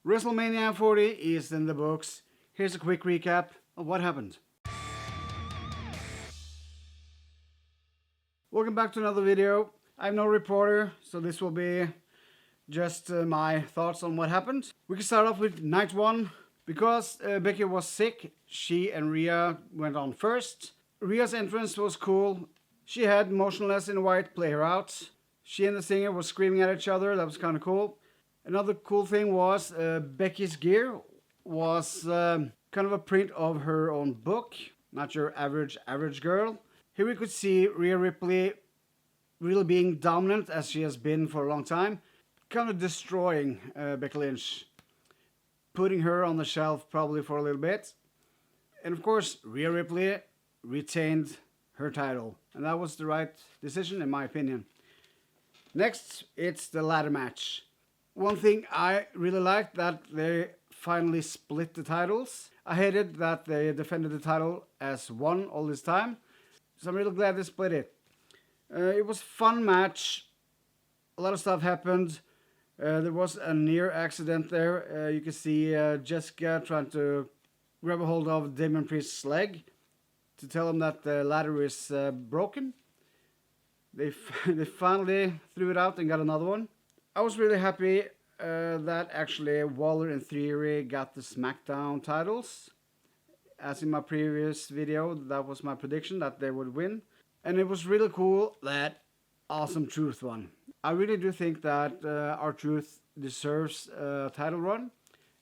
WrestleMania 40 is in the books. Here's a quick recap of what happened. Welcome back to another video. I'm no reporter, so this will be just my thoughts on what happened. We can start off with night one. Because Becky was sick, she and Rhea went on first. Rhea's entrance was cool. She had Motionless in White play her out. She and the singer were screaming at each other. That was kind of cool. Another cool thing was Becky's gear was kind of a print of her own book. Not your average girl. Here we could see Rhea Ripley really being dominant as she has been for a long time. Kind of destroying Becky Lynch. Putting her on the shelf probably for a little bit. And of course, Rhea Ripley retained her title. And that was the right decision in my opinion. Next, it's the ladder match. One thing I really liked, that they finally split the titles. I hated that they defended the title as one all this time. So I'm really glad they split it. It was a fun match. A lot of stuff happened. There was a near accident there. You can see Jessica trying to grab a hold of Damon Priest's leg to tell him that the ladder is broken. They finally threw it out and got another one. I was really happy that actually Waller and Theory got the SmackDown titles. As in my previous video, that was my prediction that they would win. And it was really cool that Awesome Truth won. I really do think that R-Truth deserves a title run.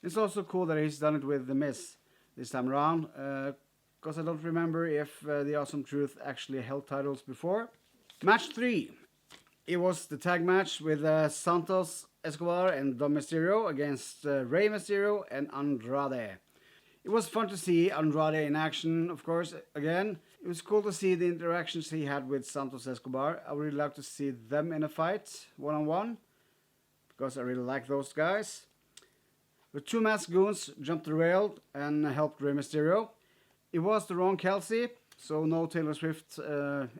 It's also cool that he's done it with The Miz this time around. Because I don't remember if the Awesome Truth actually held titles before. Match 3. It was the tag match with Santos Escobar and Dom Mysterio against Rey Mysterio and Andrade. It was fun to see Andrade in action, of course, again. It was cool to see the interactions he had with Santos Escobar. I would really like to see them in a fight, one-on-one, because I really like those guys. The two masked goons jumped the rail and helped Rey Mysterio. It was the wrong Kelsey, so no Taylor Swift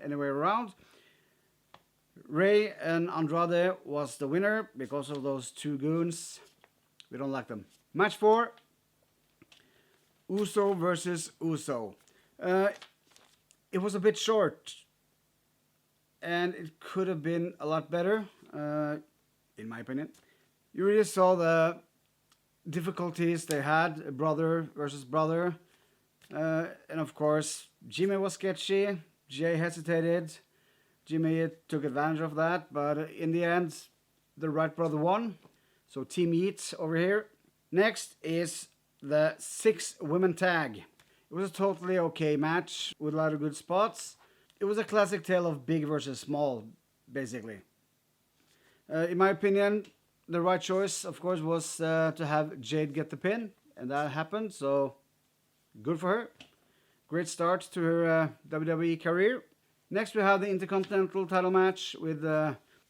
anywhere around. Rey and Andrade was the winner because of those two goons. We don't like them. Match 4. Uso versus Uso. It was a bit short. And it could have been a lot better, in my opinion. You really saw the difficulties they had, brother versus brother. And of course, Jimmy was sketchy. Jay hesitated. Jimmy took advantage of that, but in the end, the Wright brother won. So Team Yeet over here. Next is the 6-women tag. It was a totally okay match with a lot of good spots. It was a classic tale of big versus small, basically. In my opinion, the right choice, of course, was to have Jade get the pin, and that happened, so good for her. Great start to her WWE career. Next, we have the Intercontinental title match with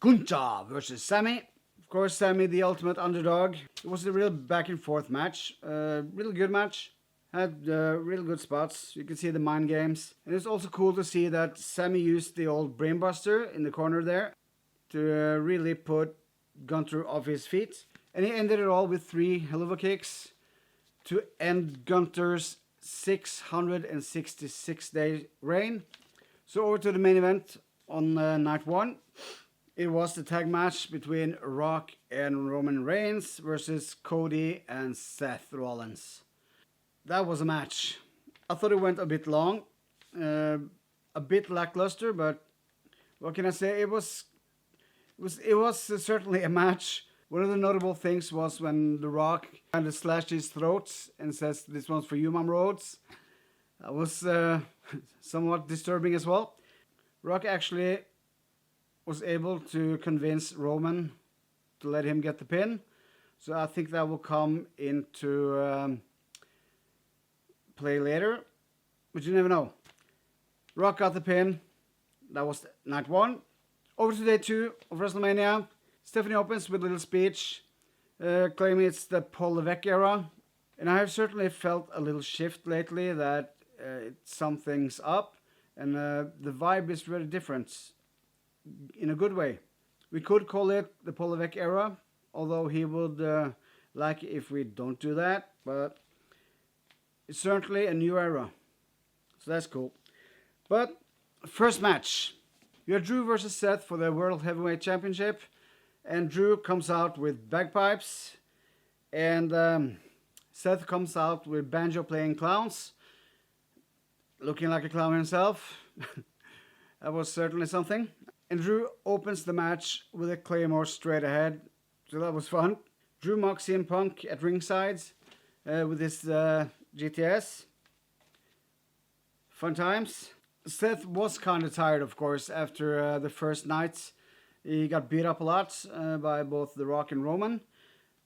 Gunther versus Sammy. Of course, Sammy, the ultimate underdog. It was a real back and forth match. Really good match. Had real good spots. You can see the mind games. And it's also cool to see that Sammy used the old brainbuster in the corner there to really put Gunther off his feet. And he ended it all with 3 helluva kicks to end Gunther's 666-day reign. So over to the main event on night 1. It was the tag match between Rock and Roman Reigns versus Cody and Seth Rollins. That was a match. I thought it went a bit long, a bit lackluster, but what can I say? It was certainly a match. One of the notable things was when The Rock kind of slashed his throat and says, "This one's for you, Mom Rhodes." That was somewhat disturbing as well. Rock actually was able to convince Roman to let him get the pin. So I think that will come into play later. But you never know. Rock got the pin. That was night 1. Over to day 2 of WrestleMania. Stephanie opens with a little speech, claiming it's the Paul Levesque era. And I have certainly felt a little shift lately that it sums things up. And the vibe is very different in a good way. We could call it the Paul Levesque era, although he would like if we don't do that, but it's certainly a new era. So that's cool. But first match, you have Drew versus Seth for the World Heavyweight Championship. And Drew comes out with bagpipes. And Seth comes out with banjo playing clowns. Looking like a clown himself. That was certainly something. And Drew opens the match with a Claymore straight ahead. So that was fun. Drew mocks CM Punk at ringside with his GTS. Fun times. Seth was kind of tired, of course, after the first night. He got beat up a lot by both The Rock and Roman.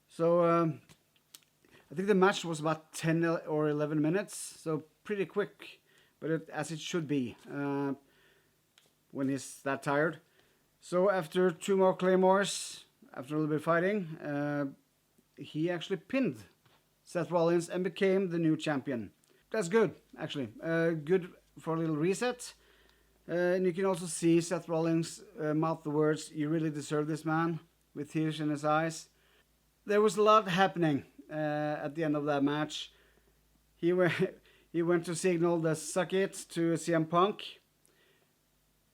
So I think the match was about 10 or 11 minutes. So pretty quick, but as it should be when he's that tired. So after 2 more Claymores, after a little bit of fighting, he actually pinned Seth Rollins and became the new champion. That's good, actually. Good for a little reset. And you can also see Seth Rollins mouth the words, "You really deserve this, man," with tears in his eyes. There was a lot happening at the end of that match. He went to signal the suck it to CM Punk,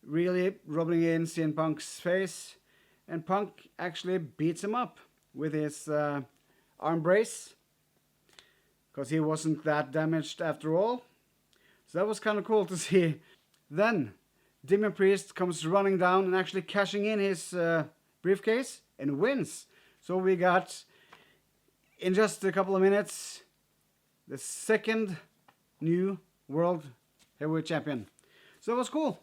really rubbing in CM Punk's face. And Punk actually beats him up with his arm brace, because he wasn't that damaged after all. So that was kind of cool to see. Then Damian Priest comes running down and actually cashing in his briefcase and wins. So we got, in just a couple of minutes, the second new World Heavyweight Champion. So that was cool.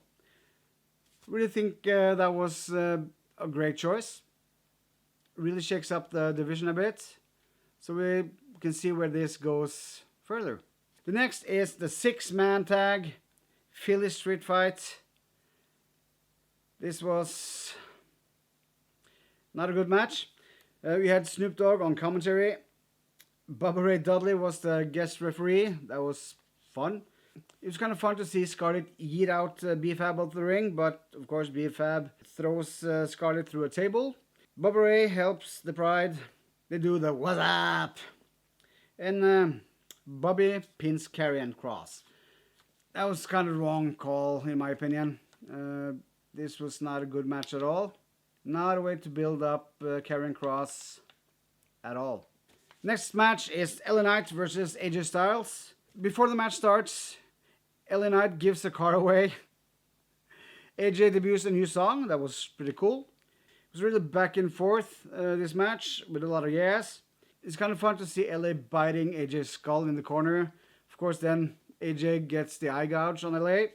Really think that was a great choice. Really shakes up the division a bit. So we can see where this goes further. The next is the 6-man tag Philly Street Fight. This was not a good match. We had Snoop Dogg on commentary. Bubba Ray Dudley was the guest referee. That was fun. It was kind of fun to see Scarlett yeet out B-Fab out of the ring, but of course B-Fab throws Scarlett through a table. Bubba Ray helps the Pride. They do the "what's up?" And Bobby pins Karrion Kross. That was kind of a wrong call, in my opinion. This was not a good match at all. Not a way to build up Karrion Kross at all. Next match is LA Knight versus AJ Styles. Before the match starts, LA Knight gives the car away. AJ debuts a new song. That was pretty cool. It was really back and forth, this match, with a lot of yes. It's kind of fun to see LA biting AJ's skull in the corner. Of course, then AJ gets the eye gouge on LA.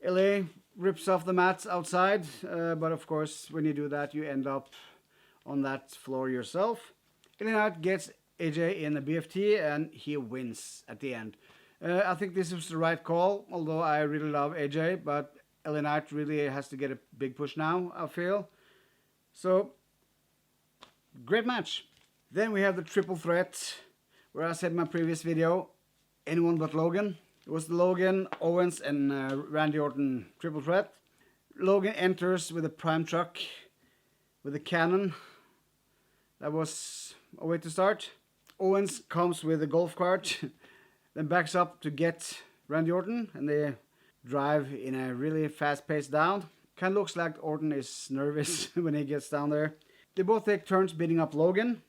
LA rips off the mats outside, but of course, when you do that, you end up on that floor yourself. LA Knight gets AJ in a BFT, and he wins at the end. I think this was the right call, although I really love AJ, but LA Knight really has to get a big push now, I feel. So, great match. Then we have the triple threat, where I said in my previous video, anyone but Logan. It was the Logan, Owens, and Randy Orton triple threat. Logan enters with a prime truck, with a cannon. That was a way to start. Owens comes with a golf cart, then backs up to get Randy Orton, and they drive in a really fast pace down. Kind of looks like Orton is nervous when he gets down there. They both take turns beating up Logan.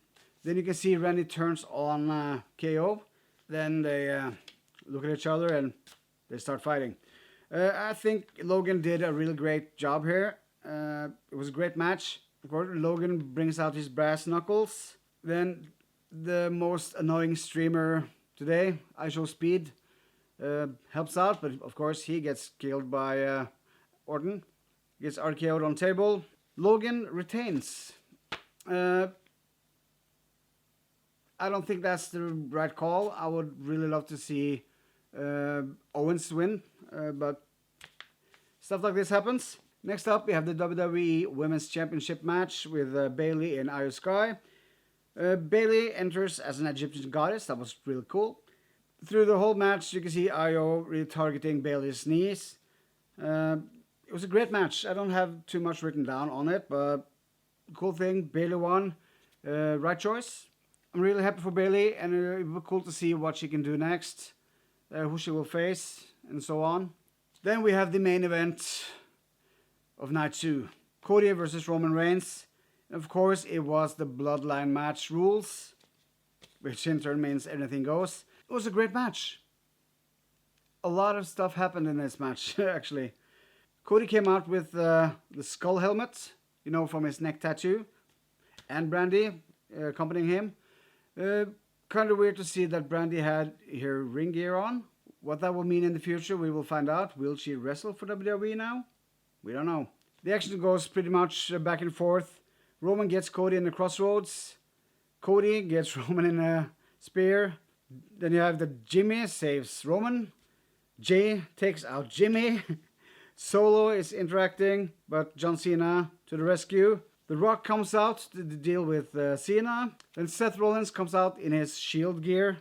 Then you can see Randy turns on KO. Then they look at each other and they start fighting. I think Logan did a really great job here. It was a great match. Of course, Logan brings out his brass knuckles. Then the most annoying streamer today, IShowSpeed, helps out, but of course he gets killed by Orton. Gets RKO'd on table. Logan retains. I don't think that's the right call. I would really love to see Owens win, but stuff like this happens. Next up, we have the WWE Women's Championship match with Bayley and Io Sky. Bayley enters as an Egyptian goddess. That was really cool. Through the whole match, you can see Io really targeting Bayley's knees. It was a great match. I don't have too much written down on it, but cool thing, Bayley won. Right choice. I'm really happy for Bailey, and it will be cool to see what she can do next, who she will face, and so on. Then we have the main event of night 2. Cody versus Roman Reigns. And of course, it was the Bloodline match rules, which in turn means anything goes. It was a great match. A lot of stuff happened in this match, actually. Cody came out with the skull helmet, you know, from his neck tattoo, and Brandy accompanying him. Kind of weird to see that Brandy had her ring gear on. What that will mean in the future, we will find out. Will she wrestle for WWE now? We don't know. The action goes pretty much back and forth. Roman gets Cody in the crossroads. Cody gets Roman in a spear. Then you have the Jimmy saves Roman. Jay takes out Jimmy. Solo is interacting, but John Cena to the rescue. The Rock comes out to deal with Cena. Then Seth Rollins comes out in his Shield gear.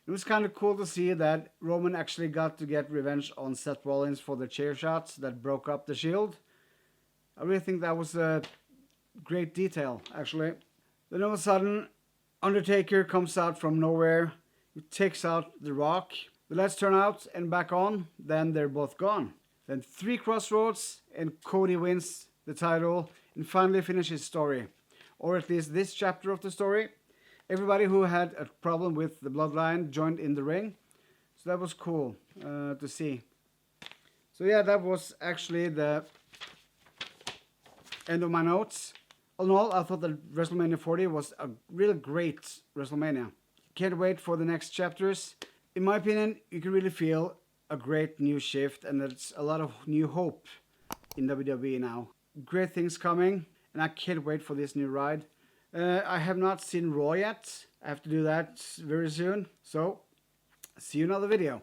It was kind of cool to see that Roman actually got to get revenge on Seth Rollins for the chair shots that broke up the Shield. I really think that was a great detail, actually. Then all of a sudden, Undertaker comes out from nowhere. He takes out The Rock. The lights turn out and back on. Then they're both gone. Then 3 crossroads and Cody wins the title and finally finishes his story. Or at least this chapter of the story. Everybody who had a problem with the Bloodline joined in the ring. So that was cool to see. So yeah, that was actually the end of my notes. All in all, I thought that WrestleMania 40 was a really great WrestleMania. Can't wait for the next chapters. In my opinion, you can really feel a great new shift, and there's a lot of new hope in WWE now. Great things coming, and I can't wait for this new ride. I have not seen Raw yet. I have to do that very soon. So, see you in another video.